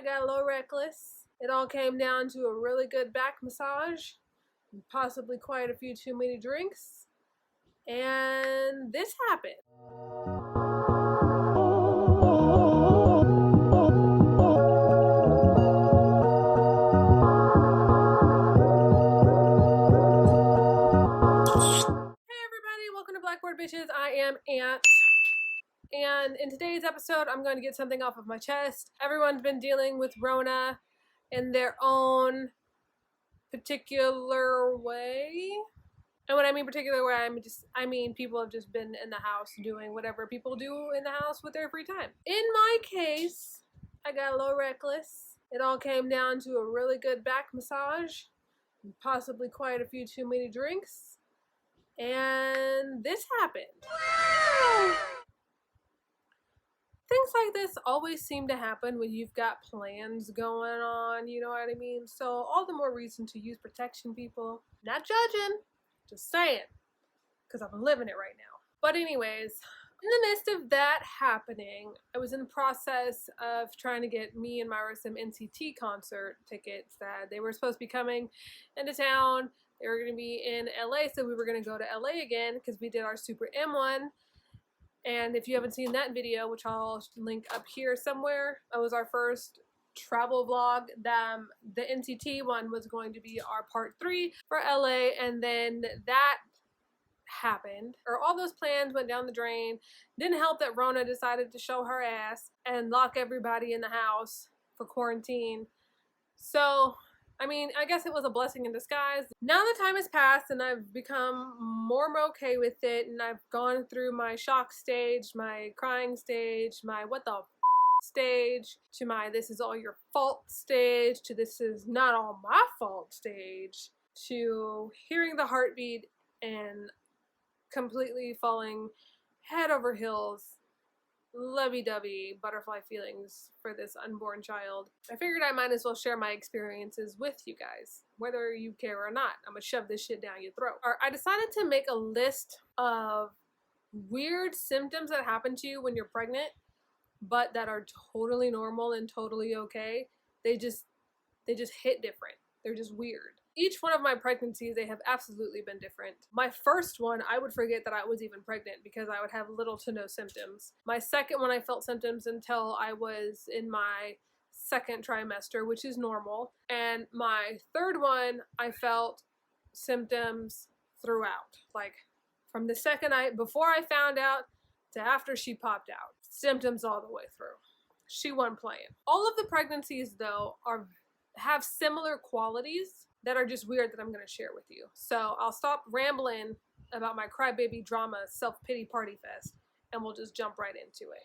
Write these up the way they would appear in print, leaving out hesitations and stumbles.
I got a little reckless. It all came down to a really good back massage, possibly quite a few too many drinks, and this happened. Hey everybody, welcome to Blackboard Bitches. I am Ant. And in today's episode, I'm going to get something off of my chest. Everyone's been dealing with Rona in their own particular way. And when I mean particular way, I mean people have just been in the house doing whatever people do in the house with their free time. In my case, I got a little reckless. It all came down to a really good back massage, possibly quite a few too many drinks, and this happened. Things like this always seem to happen when you've got plans going on, you know what I mean? So all the more reason to use protection, people. Not judging, just saying, because I'm living it right now. But anyways, in the midst of that happening, I was in the process of trying to get me and Mira some NCT concert tickets that they were supposed to be coming into town. They were going to be in LA, so we were going to go to LA again because we did our Super M1. And if you haven't seen that video, which I'll link up here somewhere, that was our first travel vlog. The NCT one was going to be our part 3 for LA, and then that happened, or all those plans went down the drain. Didn't help that Rona decided to show her ass and lock everybody in the house for quarantine. So I mean, I guess it was a blessing in disguise. Now the time has passed and I've become more okay with it, and I've gone through my shock stage, my crying stage, my what the stage, to my this is all your fault stage, to this is not all my fault stage, to hearing the heartbeat and completely falling head over heels, lovey-dovey butterfly feelings for this unborn child. I figured I might as well share my experiences with you guys, whether you care or not. I'm gonna shove this shit down your throat. I decided to make a list of weird symptoms that happen to you when you're pregnant, but that are totally normal and totally okay. They just hit different. They're just weird. Each one of my pregnancies, they have absolutely been different. My first one, I would forget that I was even pregnant because I would have little to no symptoms. My second one, I felt symptoms until I was in my second trimester, which is normal. And my third one, I felt symptoms throughout. Like from the second before I found out to after she popped out. Symptoms all the way through. She wasn't playing. All of the pregnancies, though, have similar qualities that are just weird that I'm going to share with you. So I'll stop rambling about my crybaby drama self-pity party fest, and we'll just jump right into it.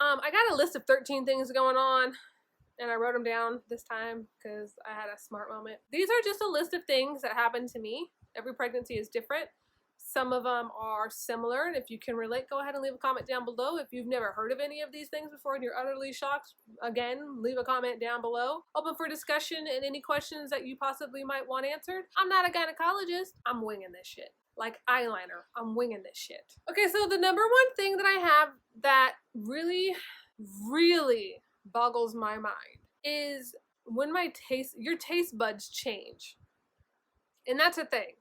I got a list of 13 things going on, and I wrote them down this time because I had a smart moment. These are just a list of things that happened to me. Every pregnancy is different. Some of them are similar, and if you can relate, go ahead and leave a comment down below. If you've never heard of any of these things before and you're utterly shocked, again, leave a comment down below. Open for discussion and any questions that you possibly might want answered. I'm not a gynecologist. I'm winging this shit. Like eyeliner, I'm winging this shit. Okay, so the number one thing that I have that really, really boggles my mind is when your taste buds change. And that's a thing.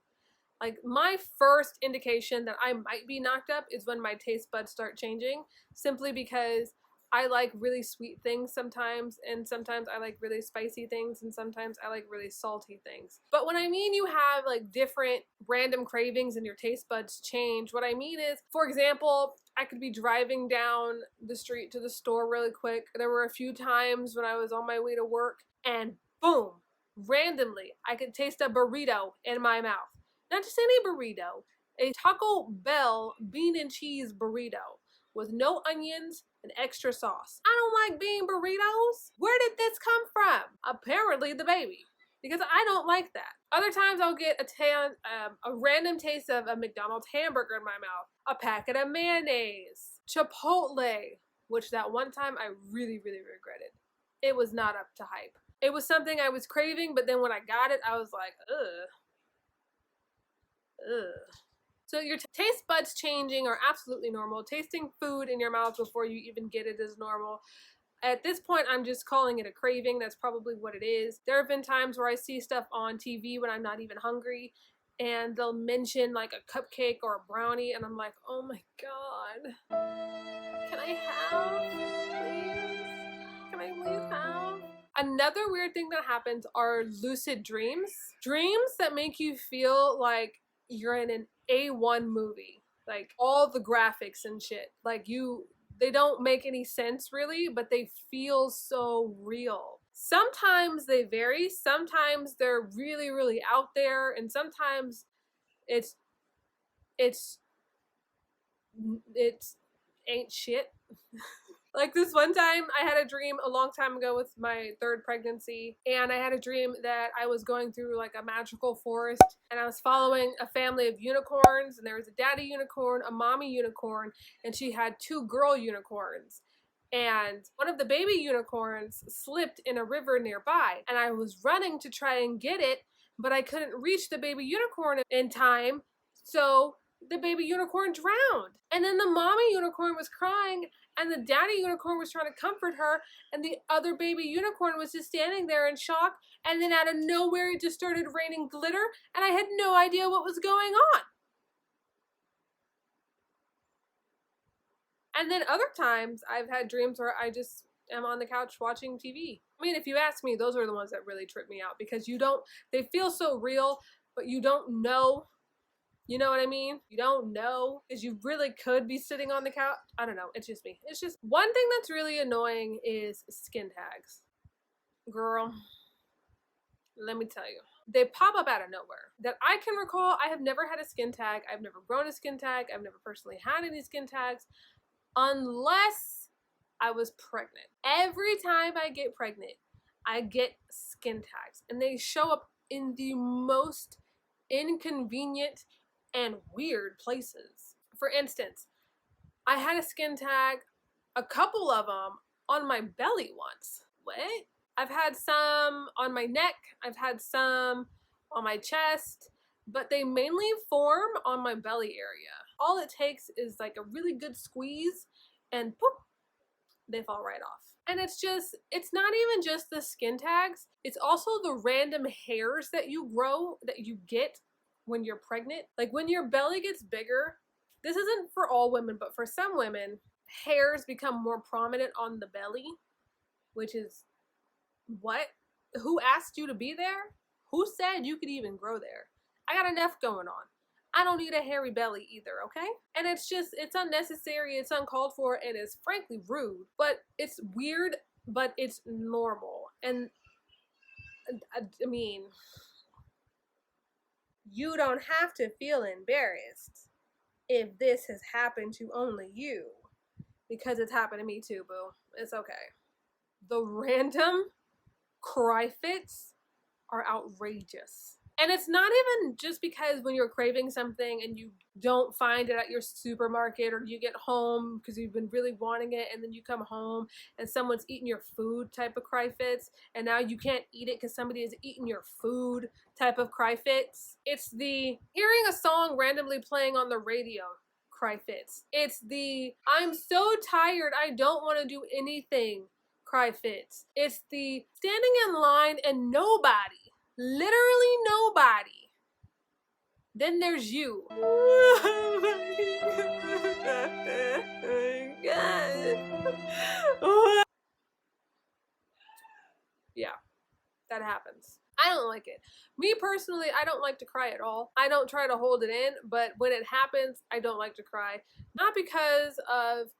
Like, my first indication that I might be knocked up is when my taste buds start changing, simply because I like really sweet things sometimes, and sometimes I like really spicy things, and sometimes I like really salty things. But when I mean you have like different random cravings and your taste buds change, what I mean is, for example, I could be driving down the street to the store really quick. There were a few times when I was on my way to work, and boom, randomly, I could taste a burrito in my mouth. Not just any burrito, a Taco Bell bean and cheese burrito with no onions and extra sauce. I don't like bean burritos. Where did this come from? Apparently the baby, because I don't like that. Other times I'll get a random taste of a McDonald's hamburger in my mouth, a packet of mayonnaise, Chipotle, which that one time I really, really regretted. It was not up to hype. It was something I was craving, but then when I got it, I was like, ugh. So your taste buds changing are absolutely normal. Tasting food in your mouth before you even get it is normal. At this point, I'm just calling it a craving. That's probably what it is. There have been times where I see stuff on TV when I'm not even hungry, and they'll mention like a cupcake or a brownie, and I'm like, oh my god, can I have, please? Can I please have? Another weird thing that happens are lucid dreams. Dreams that make you feel like you're in an A1 movie. Like all the graphics and shit. Like they don't make any sense really, but they feel so real. Sometimes they vary. Sometimes they're really, really out there, and sometimes it's ain't shit. Like this one time I had a dream a long time ago with my third pregnancy, and I had a dream that I was going through like a magical forest, and I was following a family of unicorns, and there was a daddy unicorn, a mommy unicorn, and she had 2 girl unicorns. And one of the baby unicorns slipped in a river nearby, and I was running to try and get it, but I couldn't reach the baby unicorn in time, so the baby unicorn drowned. And then the mommy unicorn was crying, and the daddy unicorn was trying to comfort her, and the other baby unicorn was just standing there in shock, and then out of nowhere it just started raining glitter, and I had no idea what was going on. And then other times I've had dreams where I just am on the couch watching TV. I mean, if you ask me, those are the ones that really trip me out, because they feel so real, but you don't know. You know what I mean? You don't know, because you really could be sitting on the couch. I don't know. It's just me. It's just one thing that's really annoying is skin tags. Girl, let me tell you. They pop up out of nowhere. That I can recall, I have never had a skin tag. I've never grown a skin tag. I've never personally had any skin tags. Unless I was pregnant. Every time I get pregnant, I get skin tags. And they show up in the most inconvenient and weird places. For instance, I had a skin tag, a couple of them, on my belly once. What? I've had some on my neck, I've had some on my chest, but they mainly form on my belly area. All it takes is like a really good squeeze and poof, they fall right off. And it's not even just the skin tags, it's also the random hairs that you grow, that you get when you're pregnant. Like when your belly gets bigger, this isn't for all women, but for some women, hairs become more prominent on the belly, which is, what? Who asked you to be there? Who said you could even grow there? I got enough going on. I don't need a hairy belly either, okay? And it's unnecessary, it's uncalled for, and it's frankly rude. But it's weird, but it's normal. And I mean, you don't have to feel embarrassed if this has happened to only you. Because it's happened to me too, boo. It's okay. The random cry fits are outrageous. And it's not even just because when you're craving something and you don't find it at your supermarket, or you get home because you've been really wanting it, and then you come home and someone's eating your food type of cry fits, and now you can't eat it because somebody has eaten your food type of cry fits. It's the hearing a song randomly playing on the radio cry fits. It's the I'm so tired I don't want to do anything cry fits. It's the standing in line and nobody, literally nobody, then there's you. Oh my God. Yeah, that happens. I don't like it. Me personally, I don't like to cry at all. I don't try to hold it in, but when it happens, I don't like to cry. Not because of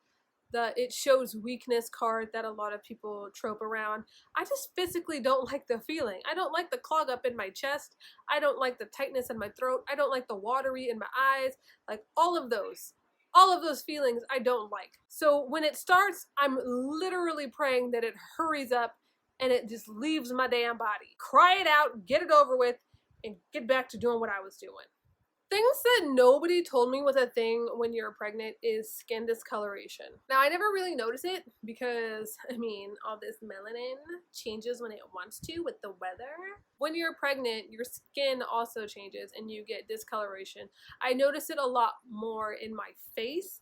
the it shows weakness card that a lot of people trope around. I just physically don't like the feeling. I don't like the clog up in my chest. I don't like the tightness in my throat. I don't like the watery in my eyes. Like all of those feelings I don't like. So when it starts, I'm literally praying that it hurries up and it just leaves my damn body. Cry it out, get it over with, and get back to doing what I was doing. Things that nobody told me was a thing when you're pregnant is skin discoloration. Now, I never really notice it because, I mean, all this melanin changes when it wants to with the weather. When you're pregnant, your skin also changes and you get discoloration. I notice it a lot more in my face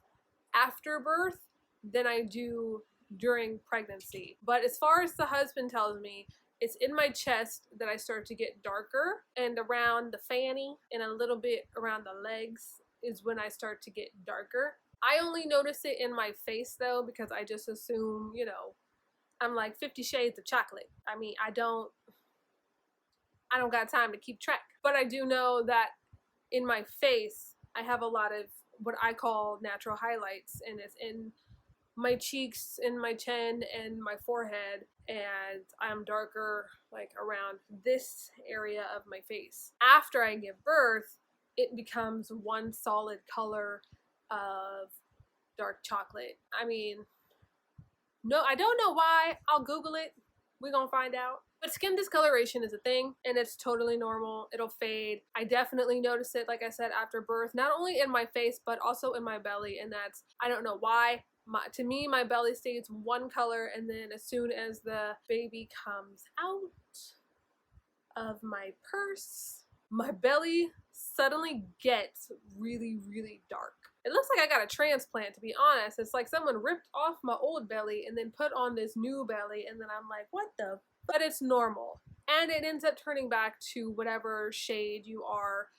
after birth than I do during pregnancy. But as far as the husband tells me, it's in my chest that I start to get darker, and around the fanny and a little bit around the legs is when I start to get darker. I only notice it in my face though, because I just assume, you know, I'm like 50 shades of chocolate. I mean, I don't got time to keep track. But I do know that in my face, I have a lot of what I call natural highlights, and it's in my cheeks, in my chin, and my forehead, and I'm darker like around this area of my face. After I give birth, it becomes one solid color of dark chocolate. I mean, no, I don't know why. I'll Google it. We're gonna find out. But skin discoloration is a thing, and it's totally normal. It'll fade. I definitely notice it, like I said, after birth, not only in my face, but also in my belly, and that's, I don't know why. To me, my belly stays one color, and then as soon as the baby comes out of my purse, my belly suddenly gets really, really dark. It looks like I got a transplant, to be honest. It's like someone ripped off my old belly and then put on this new belly, and then I'm like, what the? But it's normal. And it ends up turning back to whatever shade you are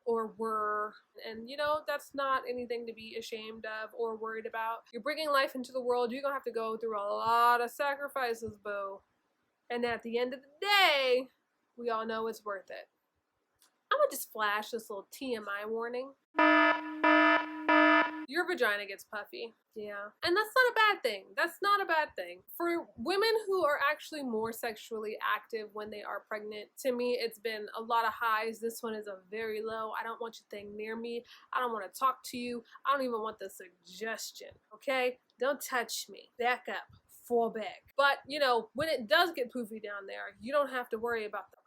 or were. And you know, that's not anything to be ashamed of or worried about. You're bringing life into the world. You're gonna have to go through a lot of sacrifices, boo. And at the end of the day, we all know it's worth it. I'm gonna just flash this little TMI warning. Your vagina gets puffy. Yeah. And that's not a bad thing. That's not a bad thing. For women who are actually more sexually active when they are pregnant, to me, it's been a lot of highs. This one is a very low. I don't want your thing near me. I don't want to talk to you. I don't even want the suggestion, okay? Don't touch me. Back up. Fall back. But, you know, when it does get poofy down there, you don't have to worry about them.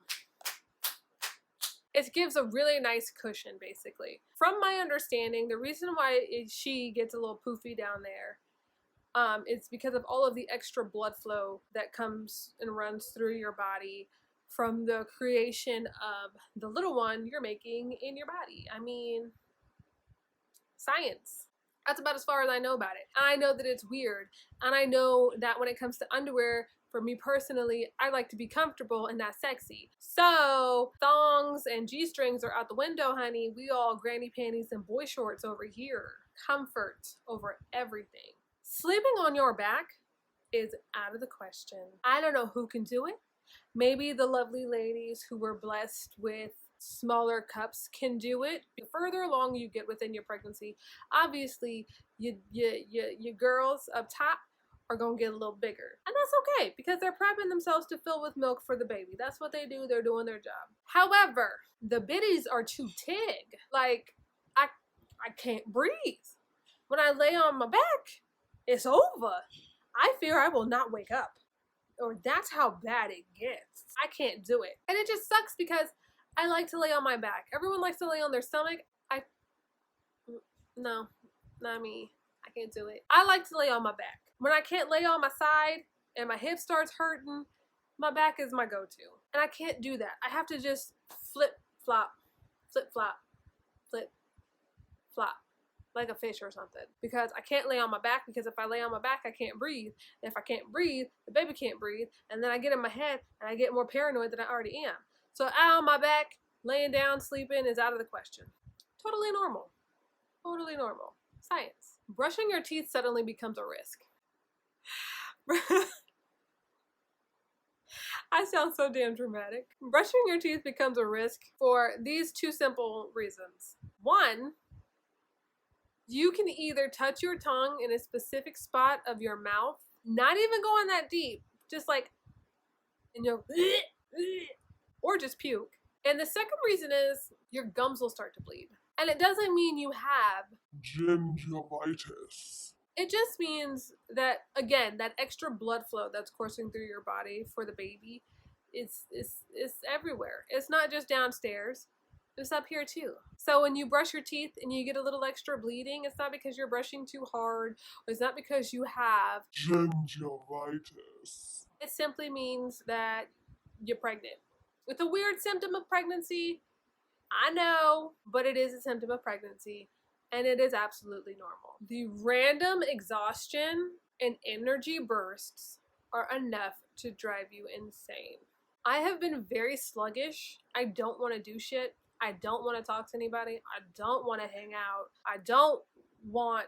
It gives a really nice cushion, basically. From my understanding, the reason why she gets a little poofy down there is because of all of the extra blood flow that comes and runs through your body from the creation of the little one you're making in your body. I mean, science. That's about as far as I know about it. And I know that it's weird. And I know that when it comes to underwear, for me personally, I like to be comfortable and not sexy. So thongs and G-strings are out the window, honey. We all granny panties and boy shorts over here. Comfort over everything. Sleeping on your back is out of the question. I don't know who can do it. Maybe the lovely ladies who were blessed with smaller cups can do it. The further along you get within your pregnancy, obviously your girls up top are gonna get a little bigger, and that's okay because they're prepping themselves to fill with milk for the baby. That's what they do. They're doing their job. However, the biddies are too big. Like I can't breathe. When I lay on my back, it's over. I fear I will not wake up, or that's how bad it gets. I can't do it, and it just sucks because I like to lay on my back. Everyone likes to lay on their stomach. No, not me. I can't do it. I like to lay on my back. When I can't lay on my side and my hip starts hurting, my back is my go-to. And I can't do that. I have to just flip, flop, flip, flop, flip, flop, like a fish or something. Because I can't lay on my back, because if I lay on my back, I can't breathe. And if I can't breathe, the baby can't breathe. And then I get in my head and I get more paranoid than I already am. So out on my back, laying down, sleeping is out of the question. Totally normal. Totally normal. Science. Brushing your teeth suddenly becomes a risk. I sound so damn dramatic. Brushing your teeth becomes a risk for these two simple reasons. One, you can either touch your tongue in a specific spot of your mouth, not even going that deep, just like, and you'll, or just puke. And the second reason is your gums will start to bleed. And it doesn't mean you have gingivitis. It just means that, again, that extra blood flow that's coursing through your body for the baby is everywhere. It's not just downstairs. It's up here too. So when you brush your teeth and you get a little extra bleeding, it's not because you're brushing too hard, or it's not because you have gingivitis. It simply means that you're pregnant. With a weird symptom of pregnancy, I know, but it is a symptom of pregnancy, and it is absolutely normal. The random exhaustion and energy bursts are enough to drive you insane. I have been very sluggish. I don't want to do shit. I don't want to talk to anybody. I don't want to hang out. I don't want.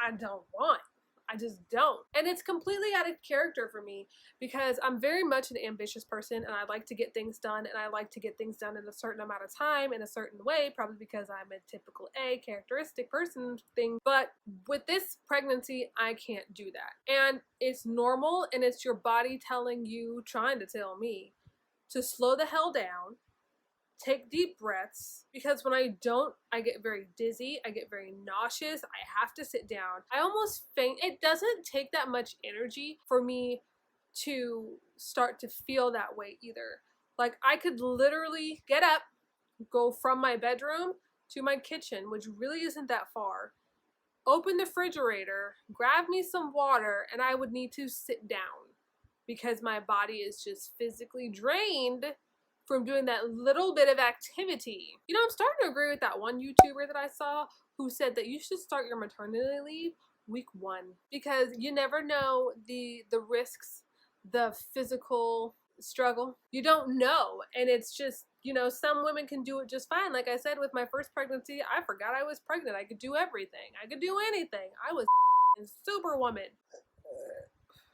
I just don't. And it's completely out of character for me because I'm very much an ambitious person and I like to get things done, and I like to get things done in a certain amount of time in a certain way, probably because I'm a typical A characteristic person thing. But with this pregnancy, I can't do that. And it's normal, and it's your body telling you, trying to tell me, to slow the hell down. Take deep breaths, because when I don't, I get very dizzy, I get very nauseous, I have to sit down, I almost faint. It doesn't take that much energy for me to start to feel that way either. Like, I could literally get up, go from my bedroom to my kitchen, which really isn't that far, open the refrigerator, grab me some water, and I would need to sit down because my body is just physically drained from doing that little bit of activity. You know, I'm starting to agree with that one YouTuber that I saw who said that you should start your maternity leave week 1, because you never know the risks, the physical struggle. You don't know, and it's just, you know, some women can do it just fine. Like I said, with my first pregnancy, I forgot I was pregnant. I could do everything. I could do anything. I was a superwoman.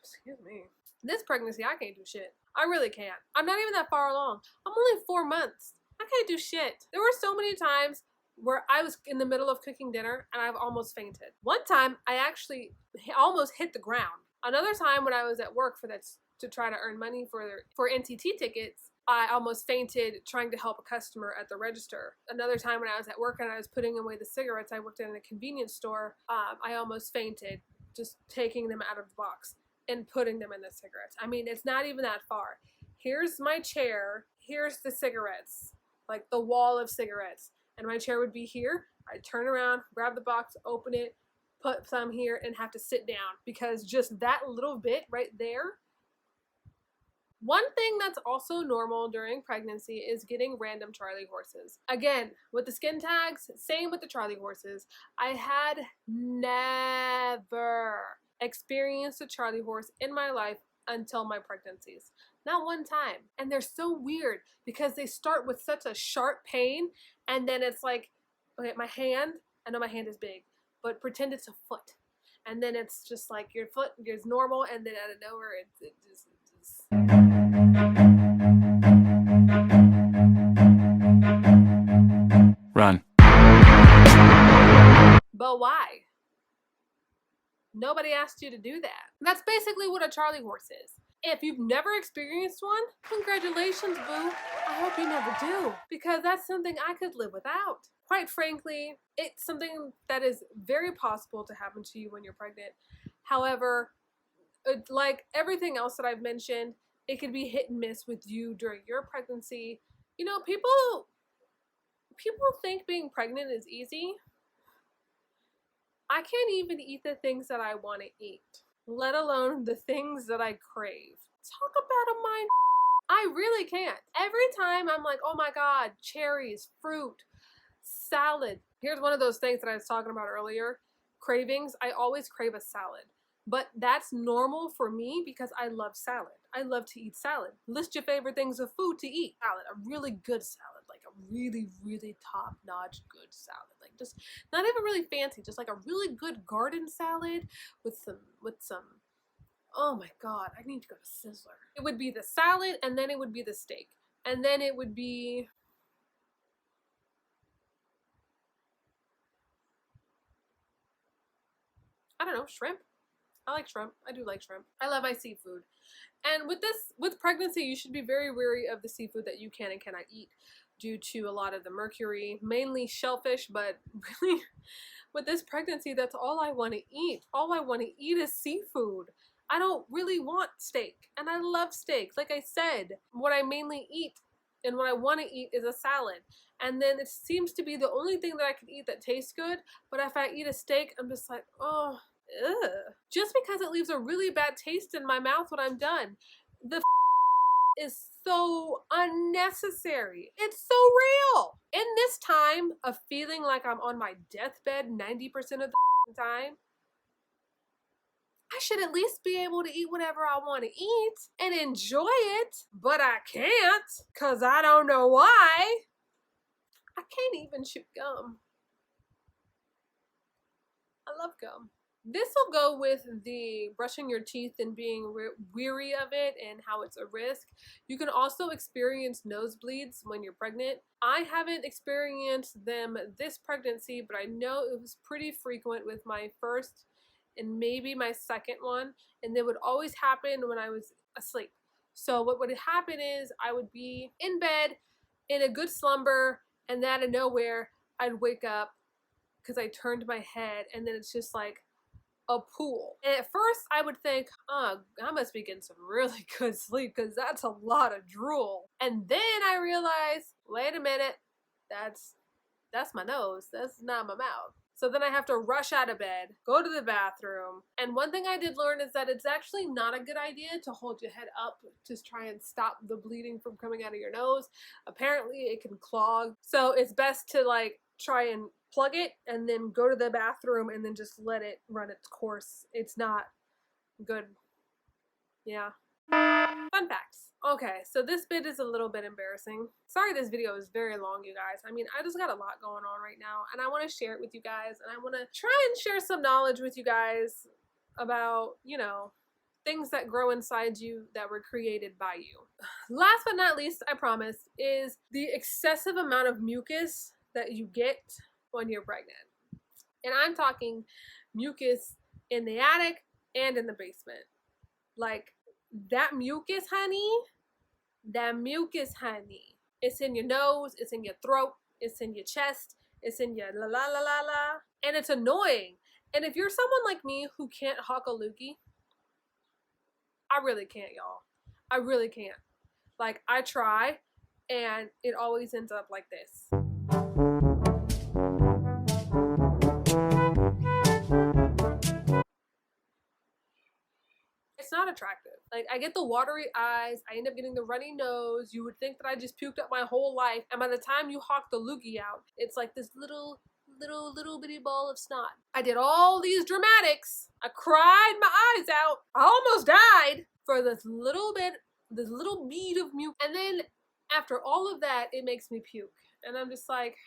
Excuse me. This pregnancy, I can't do shit. I really can't. I'm not even that far along. I'm only 4 months. I can't do shit. There were so many times where I was in the middle of cooking dinner and I've almost fainted. One time, I actually almost hit the ground. Another time when I was at work to try to earn money for NTT tickets, I almost fainted trying to help a customer at the register. Another time when I was at work and I was putting away the cigarettes, I worked in a convenience store, I almost fainted just taking them out of the box and putting them in the cigarettes. I mean, it's not even that far. Here's my chair, here's the cigarettes, like the wall of cigarettes, and my chair would be here. I'd turn around, grab the box, open it, put some here, and have to sit down, because just that little bit right there. One thing that's also normal during pregnancy is getting random Charlie horses. Again, with the skin tags, same with the Charlie horses. I had never experienced a Charlie horse in my life until my pregnancies. Not one time. And they're so weird because they start with such a sharp pain, and then it's like, okay, my hand, I know my hand is big, but pretend it's a foot. And then it's just like your foot is normal, and then out of nowhere, it just... Run. But why? Nobody asked you to do that. That's basically what a Charlie horse is. If you've never experienced one, congratulations, boo. I hope you never do, because that's something I could live without. Quite frankly, it's something that is very possible to happen to you when you're pregnant. However, like everything else that I've mentioned, it could be hit and miss with you during your pregnancy. You know, people think being pregnant is easy. I can't even eat the things that I want to eat, let alone the things that I crave. Talk about a mind. I really can't. Every time I'm like, oh my God, cherries, fruit, salad. Here's one of those things that I was talking about earlier. Cravings. I always crave a salad. But that's normal for me because I love salad. I love to eat salad. List your favorite things of food to eat. Salad, a really good salad, like a really, really top-notch good salad. Like just not even really fancy, just like a really good garden salad with some, oh my God, I need to go to Sizzler. It would be the salad, and then it would be the steak. And then it would be, I don't know, shrimp. I like shrimp. I do like shrimp. I love my seafood. And with pregnancy, you should be very wary of the seafood that you can and cannot eat due to a lot of the mercury, mainly shellfish, but really with this pregnancy, that's all I want to eat. All I want to eat is seafood. I don't really want steak, and I love steak. Like I said, what I mainly eat and what I want to eat is a salad. And then it seems to be the only thing that I can eat that tastes good, but if I eat a steak, I'm just like, oh, ugh. Just because it leaves a really bad taste in my mouth when I'm done. The is so unnecessary. It's so real. In this time of feeling like I'm on my deathbed 90% of the time, I should at least be able to eat whatever I want to eat and enjoy it, but I can't because I don't know why. I can't even chew gum. I love gum. This will go with the brushing your teeth and being weary of it and how it's a risk. You can also experience nosebleeds when you're pregnant. I haven't experienced them this pregnancy, but I know it was pretty frequent with my first and maybe my second one, and they would always happen when I was asleep. So what would happen is I would be in bed in a good slumber, and then out of nowhere I'd wake up because I turned my head, and then it's just like a pool. And at first I would think, oh, I must be getting some really good sleep because that's a lot of drool. And then I realized, wait a minute, that's my nose. That's not my mouth. So then I have to rush out of bed, go to the bathroom. And one thing I did learn is that it's actually not a good idea to hold your head up to try and stop the bleeding from coming out of your nose. Apparently it can clog. So it's best to like try and plug it and then go to the bathroom and then just let it run its course. It's not good. Yeah. Fun facts. Okay, so this bit is a little bit embarrassing. Sorry this video is very long, you guys. I mean, I just got a lot going on right now, and I want to share it with you guys, and I want to try and share some knowledge with you guys about, you know, things that grow inside you that were created by you. Last but not least, I promise, is the excessive amount of mucus that you get when you're pregnant. And I'm talking mucus in the attic and in the basement. Like, that mucus, honey, it's in your nose, it's in your throat, it's in your chest, it's in your la la la la la, and it's annoying. And if you're someone like me who can't huck a loogie, I really can't, y'all. I really can't. Like, I try, and it always ends up like this. It's not attractive. Like, I get the watery eyes, I end up getting the runny nose. You would think that I just puked up my whole life, and by the time you hawk the loogie out, it's like this little bitty ball of snot. I did all these dramatics. I cried my eyes out. I almost died for this little bead of mucus. And then after all of that, it makes me puke. And I'm just like,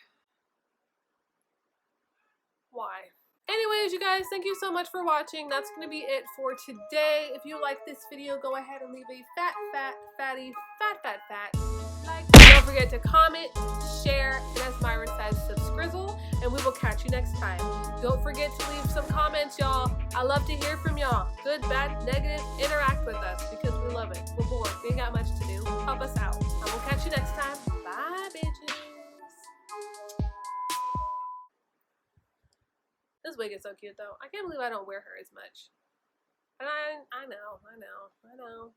why? Anyways, you guys, thank you so much for watching. That's going to be it for today. If you like this video, go ahead and leave a fat like. Don't forget to comment, share, and as Myra says, subscrizzle, and we will catch you next time. Don't forget to leave some comments, y'all. I love to hear from y'all. Good, bad, negative, interact with us because we love it. We're bored. We ain't got much to do. Help us out. I will catch you next time. Bye, bitches. This wig is so cute though. I can't believe I don't wear her as much. And I know.